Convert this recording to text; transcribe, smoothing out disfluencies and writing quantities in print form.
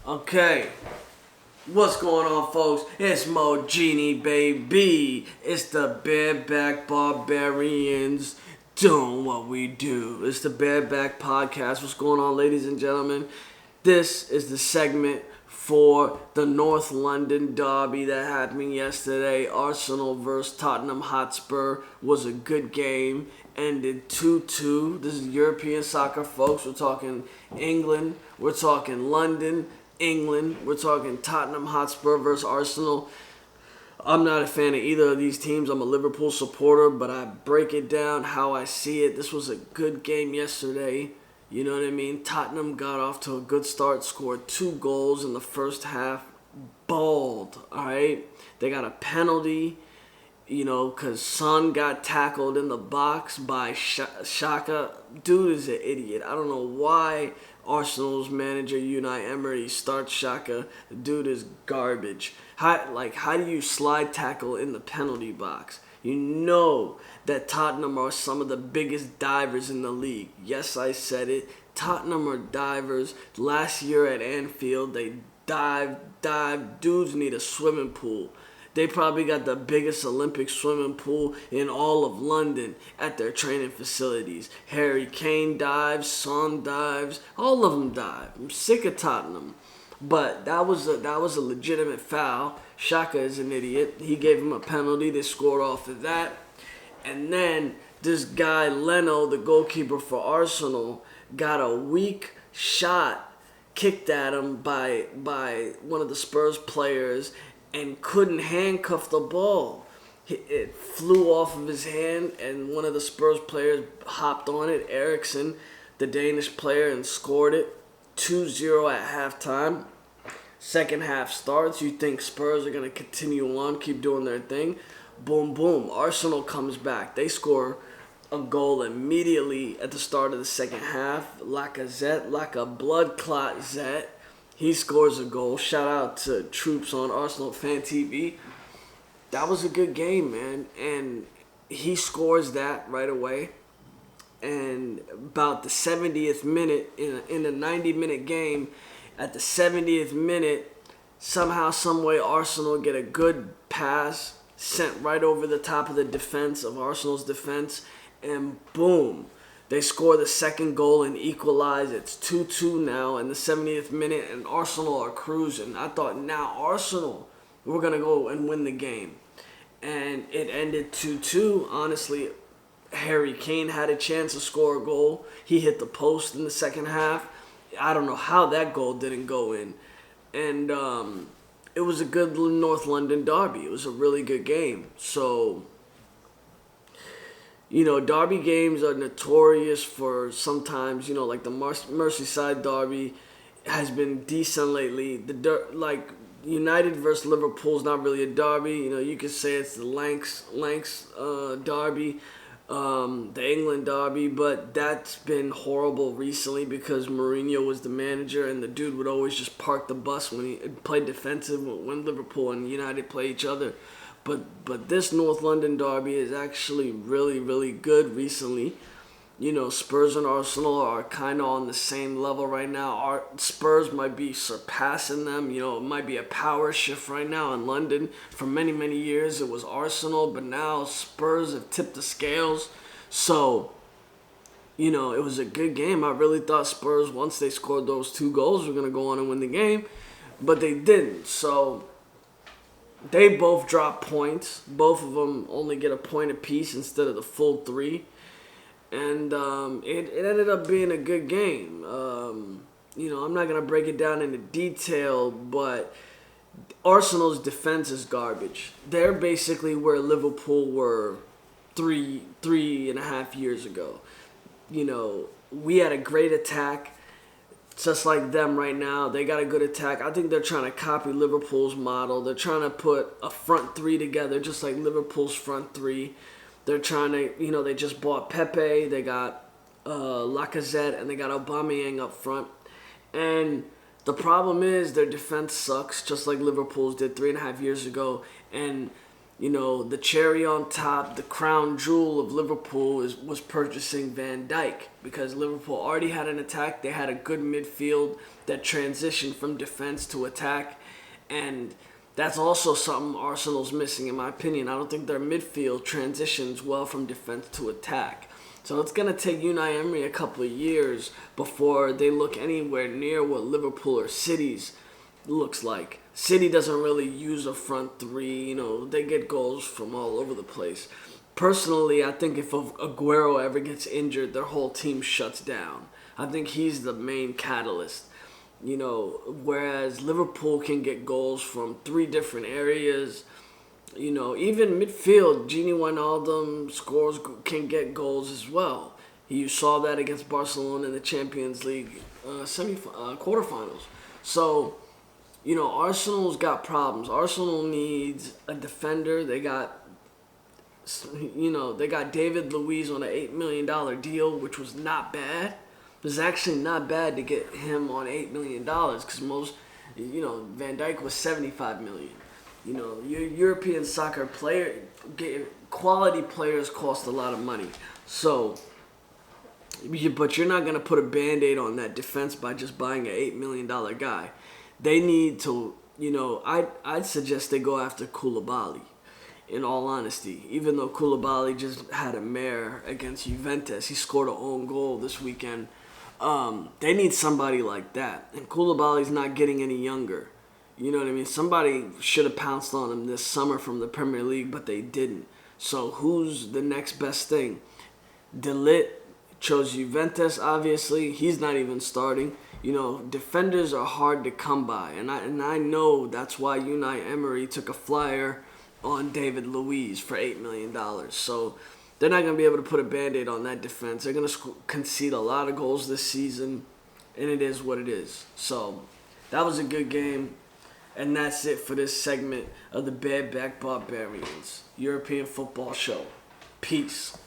Okay, what's going on, folks? It's Mo Genie, baby. It's the bareback barbarians doing what we do. It's the bareback podcast. What's going on, ladies and gentlemen? This is the segment for the North London derby that happened yesterday. Arsenal versus Tottenham Hotspur was a good game. Ended 2-2. This is European soccer, folks. We're talking England. We're talking London, England. We're talking Tottenham Hotspur versus Arsenal. I'm not a fan of either of these teams. I'm a Liverpool supporter, but I break it down how I see it. This was a good game yesterday. You know what I mean? Tottenham got off to a good start, scored 2 goals in the first half. Balled, all right? They got a penalty, because Son got tackled in the box by Xhaka. Dude is an idiot. I don't know why Arsenal's manager, Unai Emery, starts Xhaka. The dude is garbage. How do you slide tackle in the penalty box? You know that Tottenham are some of the biggest divers in the league. Yes, I said it. Tottenham are divers. Last year at Anfield, they dive. Dudes need a swimming pool. They probably got the biggest Olympic swimming pool in all of London at their training facilities. Harry Kane dives, Son dives, all of them dive. I'm sick of Tottenham. But that was a legitimate foul. Xhaka is an idiot. He gave him a penalty. They scored off of that. And then this guy, Leno, the goalkeeper for Arsenal, got a weak shot kicked at him by one of the Spurs players and couldn't handcuff the ball. It flew off of his hand, and one of the Spurs players hopped on it, Eriksson, the Danish player, and scored it. 2-0 at halftime. Second half starts. You think Spurs are going to continue on, keep doing their thing. Boom, boom. Arsenal comes back. They score a goal immediately at the start of the second half. Lacazette, like a blood clot Zet. He scores a goal. Shout out to Troops on Arsenal Fan TV. That was a good game, man. And he scores that right away. And about the 70th minute, in a 90-minute game, at the 70th minute, somehow, someway, Arsenal get a good pass sent right over the top of the defense, of Arsenal's defense, and boom, they score the second goal and equalize. It's 2-2 now in the 70th minute, and Arsenal are cruising. I thought, now Arsenal, we're going to go and win the game. And it ended 2-2. Honestly, Harry Kane had a chance to score a goal. He hit the post in the second half. I don't know how that goal didn't go in. And it was a good North London derby. It was a really good game. So, derby games are notorious for sometimes, like the Merseyside derby has been decent lately. United versus Liverpool is not really a derby. You could say it's the Lancs derby. The England derby, but that's been horrible recently because Mourinho was the manager and the dude would always just park the bus when he played defensive when Liverpool and United play each other. But this North London derby is actually really, really good recently. Spurs and Arsenal are kind of on the same level right now. Spurs might be surpassing them. It might be a power shift right now in London. For many, many years, it was Arsenal, but now Spurs have tipped the scales. So, it was a good game. I really thought Spurs, once they scored those 2 goals, were going to go on and win the game, but they didn't. So, they both dropped points. Both of them only get a point apiece instead of the full 3. And it ended up being a good game. I'm not going to break it down into detail, but Arsenal's defense is garbage. They're basically where Liverpool were three and a half years ago. We had a great attack, just like them right now. They got a good attack. I think they're trying to copy Liverpool's model. They're trying to put a front 3 together, just like Liverpool's front 3. They're trying to, they just bought Pepe, they got Lacazette, and they got Aubameyang up front. And the problem is their defense sucks, just like Liverpool's did 3.5 years ago. And The cherry on top, the crown jewel of Liverpool was purchasing Van Dijk, because Liverpool already had an attack. They had a good midfield that transitioned from defense to attack, and that's also something Arsenal's missing, in my opinion. I don't think their midfield transitions well from defense to attack. So it's going to take Unai Emery a couple of years before they look anywhere near what Liverpool or City's looks like. City doesn't really use a front three. They get goals from all over the place. Personally, I think if Aguero ever gets injured, their whole team shuts down. I think he's the main catalyst. Whereas Liverpool can get goals from 3 different areas. Even midfield, Gini Wijnaldum can get goals as well. You saw that against Barcelona in the Champions League quarterfinals. So, Arsenal's got problems. Arsenal needs a defender. They got David Luiz on an $8 million deal, which was not bad. It was actually not bad to get him on $8 million, because Van Dijk was $75 million. Your European soccer quality players cost a lot of money. So, but you're not going to put a Band-Aid on that defense by just buying an $8 million guy. They need to, I'd suggest they go after Koulibaly, in all honesty. Even though Koulibaly just had a mare against Juventus, he scored an own goal this weekend. They need somebody like that. And Koulibaly's not getting any younger. You know what I mean? Somebody should have pounced on him this summer from the Premier League, but they didn't. So who's the next best thing? De Ligt chose Juventus, obviously. He's not even starting. Defenders are hard to come by. And I know that's why Unai Emery took a flyer on David Luiz for $8 million. So they're not going to be able to put a Band-Aid on that defense. They're going to concede a lot of goals this season, and it is what it is. So that was a good game. And that's it for this segment of the Bareback Barbarians European Football Show. Peace.